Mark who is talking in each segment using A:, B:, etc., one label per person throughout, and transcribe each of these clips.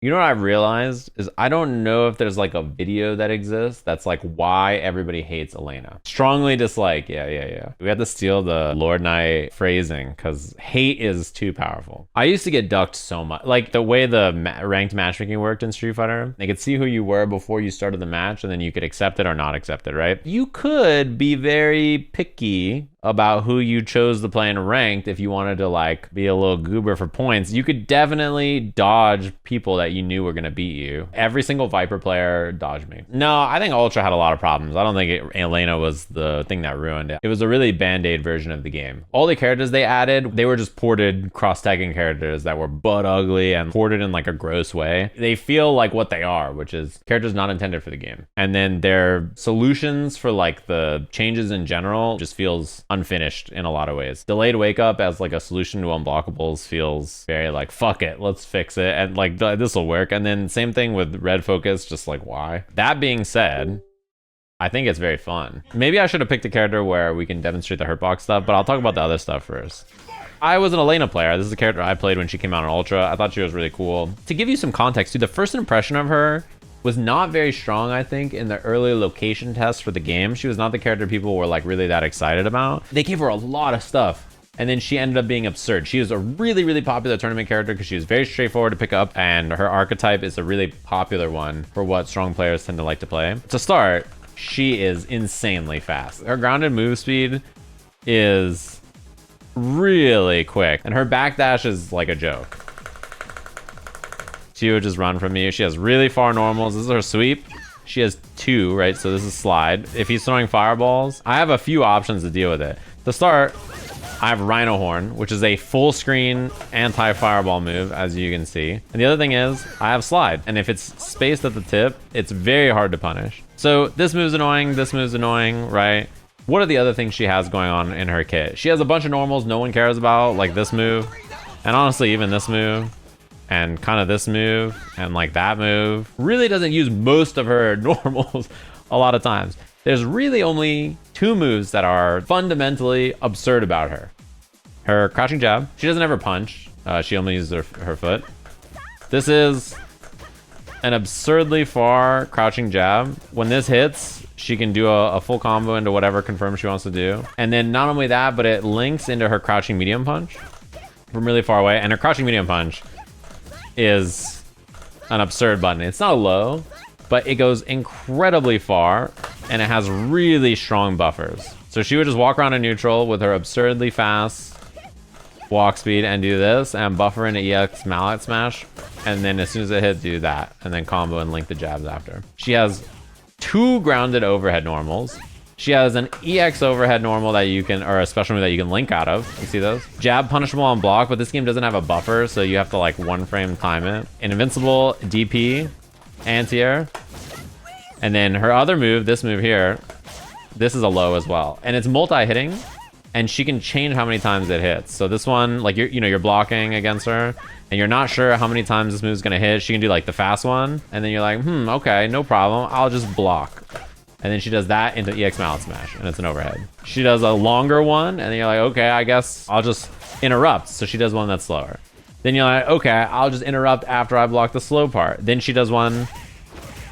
A: You know what I realized is I don't know if there's like a video that exists that's like why everybody hates Elena. Strongly dislike. Yeah. We had to steal the LordKnight phrasing because hate is too powerful. I used to get ducked so much. Like the way the ranked matchmaking worked in Street Fighter, they could see who you were before you started the match and then you could accept it or not accept it, right? You could be very picky about who you chose to play in ranked. If you wanted to like be a little goober for points, you could definitely dodge people that you knew were going to beat you. Every single Viper player dodged me. No, I think Ultra had a lot of problems. I don't think Elena was the thing that ruined it. It was a really band-aid version of the game. All the characters they added, they were just ported cross-tagging characters that were butt ugly and ported in like a gross way. They feel like what they are, which is characters not intended for the game. And then their solutions for like the changes in general just feels unfinished in a lot of ways. Delayed wake up as like a solution to unblockables feels very like, fuck it, let's fix it. And like, this will work. And then same thing with red focus, just like, why? That being said, I think it's very fun. Maybe I should have picked a character where we can demonstrate the hurtbox stuff, but I'll talk about the other stuff first. I was an Elena player. This is a character I played when she came out on Ultra. I thought she was really cool. To give you some context, dude, the first impression of her was not very strong, I think, in the early location tests for the game. She was not the character people were like really that excited about. They gave her a lot of stuff. And then she ended up being absurd. She was a really, really popular tournament character because she was very straightforward to pick up, and her archetype is a really popular one for what strong players tend to like to play. To start, she is insanely fast. Her grounded move speed is really quick, and her backdash is like a joke. She would just run from you. She has really far normals. This is her sweep. She has 2, right? So this is slide. If he's throwing fireballs, I have a few options to deal with it. To start, I have Rhino Horn, which is a full screen anti-fireball move, as you can see. And the other thing is, I have slide. And if it's spaced at the tip, it's very hard to punish. So this move's annoying, right? What are the other things she has going on in her kit? She has a bunch of normals no one cares about, like this move. And honestly, even this move. And kind of this move. And like that move. Really doesn't use most of her normals a lot of times. There's really only 2 moves that are fundamentally absurd about her. Her crouching jab. She doesn't ever punch. She only uses her foot. This is an absurdly far crouching jab. When this hits, she can do a full combo into whatever confirm she wants to do. And then not only that, but it links into her crouching medium punch from really far away. And her crouching medium punch is an absurd button. It's not a low, but it goes incredibly far and it has really strong buffers. So she would just walk around in neutral with her absurdly fast walk speed and do this and buffer into EX mallet smash. And then as soon as it hit, do that and then combo and link the jabs after. She has 2 grounded overhead normals. She has an EX overhead normal that you can, or a special move that you can link out of. You see those? Jab punishable on block, but this game doesn't have a buffer, so you have to like 1 frame time it. An invincible DP, anti-air. And then her other move, this move here, this is a low as well. And it's multi-hitting, and she can change how many times it hits. So this one, like you're blocking against her, and you're not sure how many times this move's gonna hit. She can do like the fast one, and then you're like, okay, no problem. I'll just block. And then she does that into EX mallet smash, and it's an overhead. She does a longer one, and then you're like, okay, I guess I'll just interrupt. So she does one that's slower. Then you're like, okay, I'll just interrupt after I block the slow part. Then she does one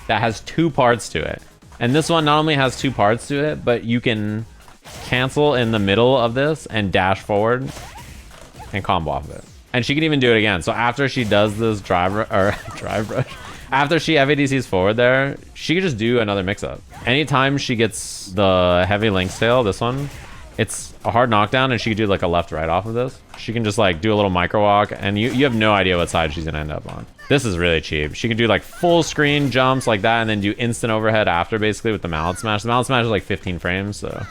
A: that has 2 parts to it. And this one not only has 2 parts to it, but you can cancel in the middle of this and dash forward and combo off of it. And she can even do it again. So after she does this drive rush, after she FADCs forward there, she could just do another mix-up. Anytime she gets the heavy Link's Tail, this one, it's a hard knockdown, and she could do like a left-right off of this. She can just like do a little micro walk, and you have no idea what side she's gonna end up on. This is really cheap. She can do like full screen jumps like that, and then do instant overhead after, basically, with the mallet smash. The mallet smash is like 15 frames, so...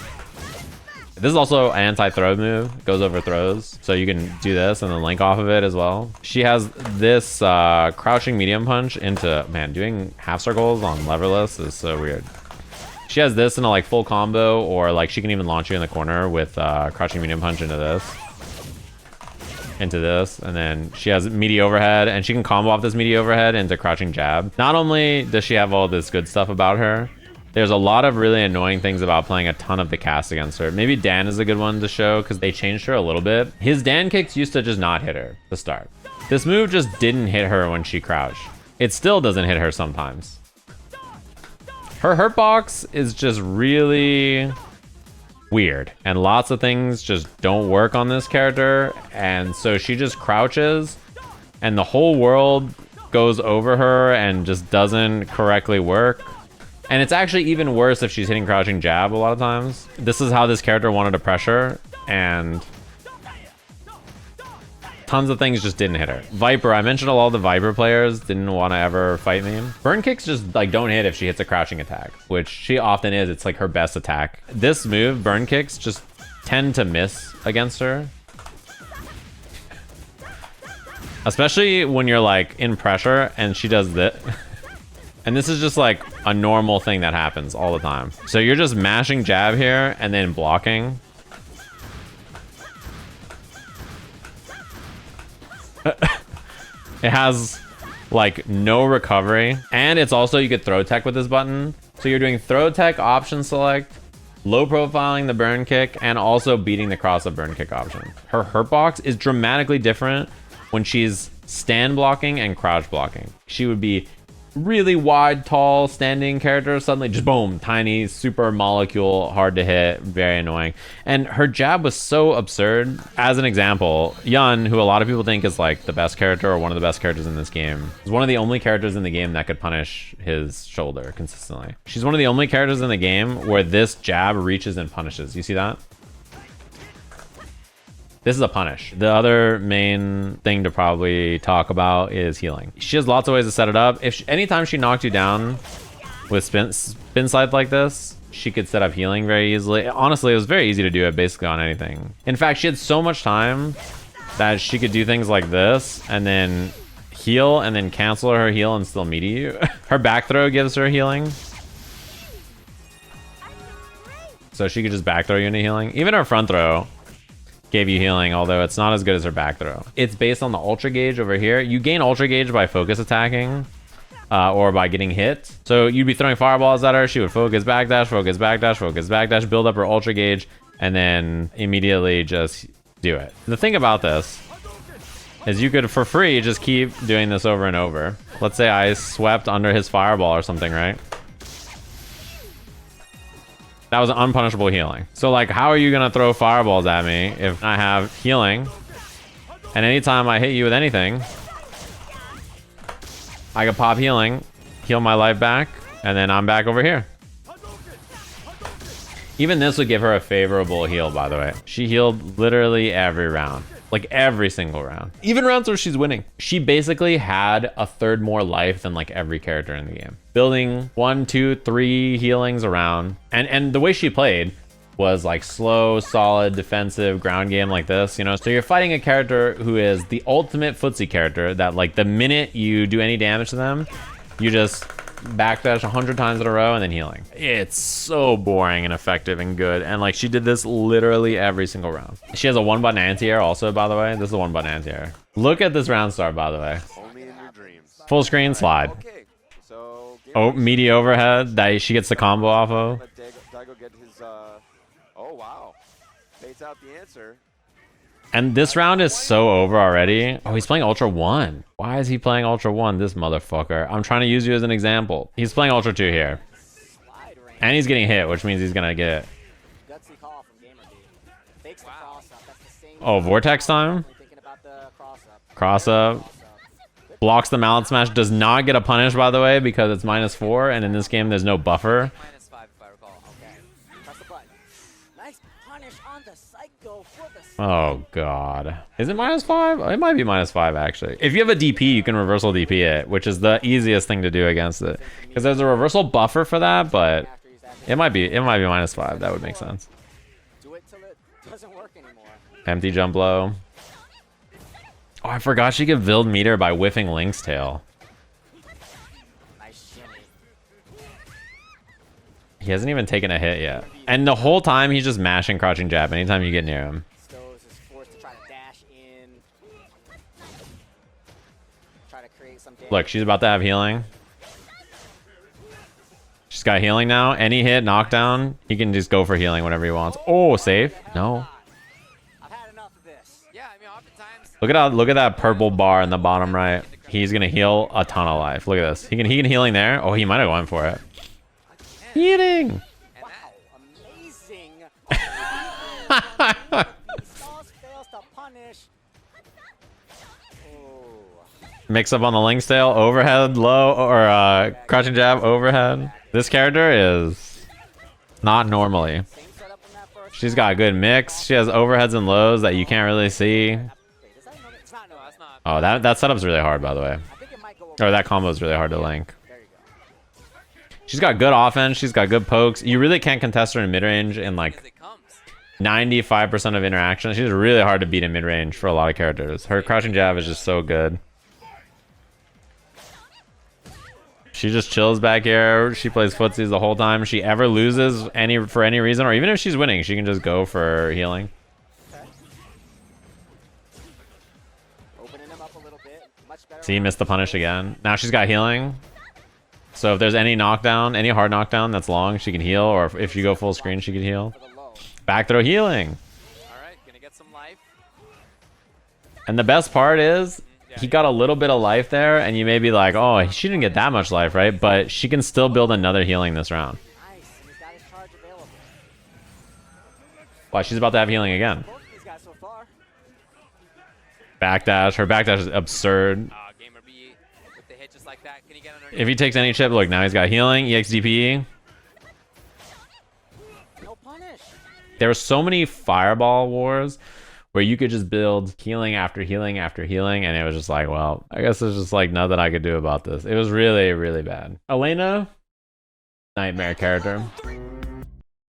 A: This is also an anti-throw move. It goes over throws. So you can do this and then link off of it as well. She has this crouching medium punch into... Man, doing half circles on leverless is so weird. She has this in a like full combo, or like she can even launch you in the corner with crouching medium punch into this. Into this. And then she has meaty overhead, and she can combo off this meaty overhead into crouching jab. Not only does she have all this good stuff about her, there's a lot of really annoying things about playing a ton of the cast against her. Maybe Dan is a good one to show because they changed her a little bit. His Dan kicks used to just not hit her to start. This move just didn't hit her when she crouched. it still doesn't hit her sometimes. Her hurtbox is just really weird, and lots of things just don't work on this character, and so she just crouches and the whole world goes over her and just doesn't correctly work. And it's actually even worse if she's hitting crouching jab a lot of times. This is how this character wanted to pressure, and tons of things just didn't hit her. Viper, I mentioned a lot of the Viper players didn't want to ever fight me. Burn kicks just like don't hit if she hits a crouching attack, which she often is. It's like her best attack. This move, burn kicks, just tend to miss against her. Especially when you're like in pressure and she does this. And this is just like a normal thing that happens all the time. So you're just mashing jab here and then blocking. It has like no recovery, and it's also, you could throw tech with this button. So you're doing throw tech, option select, low profiling the burn kick, and also beating the cross up burn kick option. Her hurtbox is dramatically different when she's stand blocking and crouch blocking. She would be really wide, tall, standing character, suddenly just boom, tiny, super molecule, hard to hit, very annoying. And her jab was so absurd. As an example, Yun, who a lot of people think is like the best character or one of the best characters in this game, is one of the only characters in the game that could punish his shoulder consistently. She's one of the only characters in the game where this jab reaches and punishes. You see that? This is a punish. The other main thing to probably talk about is healing. She has lots of ways to set it up. Anytime she knocked you down with spin slide like this, she could set up healing very easily. Honestly, it was very easy to do it basically on anything. In fact, she had so much time that she could do things like this and then heal and then cancel her heal and still meet you. Her back throw gives her healing. So she could just back throw you into healing. Even her front throw gave you healing, although it's not as good as her back throw. It's based on the ultra gauge over here. You gain ultra gauge by focus attacking or by getting hit. So you'd be throwing fireballs at her. She would focus backdash, focus backdash, focus backdash, build up her ultra gauge, and then immediately just do it. The thing about this is you could, for free, just keep doing this over and over. Let's say I swept under his fireball or something, right? That was an unpunishable healing. So like, how are you gonna throw fireballs at me if I have healing? And anytime I hit you with anything, I can pop healing, heal my life back, and then I'm back over here. Even this would give her a favorable heal, by the way. She healed literally every round. Like every single round. Even rounds where she's winning. She basically had a third more life than like every character in the game. Building 1, 2, 3 healings around. And the way she played was like slow, solid, defensive ground game like this, you know? So you're fighting a character who is the ultimate footsie character that like the minute you do any damage to them, you just backdash 100 times in a row and then healing. It's so boring and effective and good, and like she did this literally every single round. She has a 1-button anti-air also, by the way. This is a 1-button anti-air. Look at this round start, by the way.
B: Only in your dreams.
A: Full screen slide.
B: Okay, so
A: Oh, meaty overhead that she gets the combo off of.
B: let Daigo get his oh wow, baits out the answer.
A: And this round is so over already. Oh, he's playing Ultra 1. Why is he playing Ultra 1, this motherfucker? I'm trying to use you as an example. He's playing Ultra 2 here. And he's getting hit, which means he's gonna get... Oh, Vortex time? Cross up. Blocks the mallet smash. Does not get a punish, by the way, because it's -4, and in this game there's no buffer. Oh god. Is it -5? It might be -5 actually. If you have a DP, you can reversal DP it, which is the easiest thing to do against it. Because there's a reversal buffer for that, but it might be -5. That would make sense. Empty jump low. Oh, I forgot she could build meter by whiffing Link's tail. He hasn't even taken a hit yet. And the whole time he's just mashing crouching jab anytime you get near him. Look, she's about to have healing. She's got healing now. Any hit, knockdown, he can just go for healing whenever he wants. Oh, safe. No. Look at that purple bar in the bottom right. He's gonna heal a ton of life. Look at this. He can healing there. Oh, he might have gone for it. Healing.
C: Wow, amazing. Fails to punish.
A: Mix up on the Link's tail, overhead, low, or crouching jab, overhead. This character is not normally. She's got a good mix. She has overheads and lows that you can't really see. Oh, that setup's really hard, by the way. Or that combo is really hard to link. She's got good offense. She's got good pokes. You really can't contest her in mid-range in like 95% of interactions. She's really hard to beat in mid-range for a lot of characters. Her crouching jab is just so good. She just chills back here. She plays footsies the whole time. She ever loses for any reason, or even if she's winning, she can just go for healing. See, missed the punish again. Now she's got healing. So if there's any knockdown, any hard knockdown that's long, she can heal, or if you go full screen, she can heal. Back throw healing.
C: Alright, gonna get some life.
A: And the best part is, he got a little bit of life there, and you may be like, oh, she didn't get that much life, right? But she can still build another healing this round.
C: Nice, and he's got his charge available.
A: Wow, she's about to have healing again.
C: He's got so far.
A: Backdash. Her backdash is absurd.
C: Gamer B with the hit just like that. Can he get underneath?
A: If he takes any chip, look, now he's got healing, EXDPE.
C: No punish.
A: There were so many fireball wars where you could just build healing after healing after healing, and it was just like, well, I guess there's just like nothing I could do about this. It was really, really bad. Elena, nightmare character.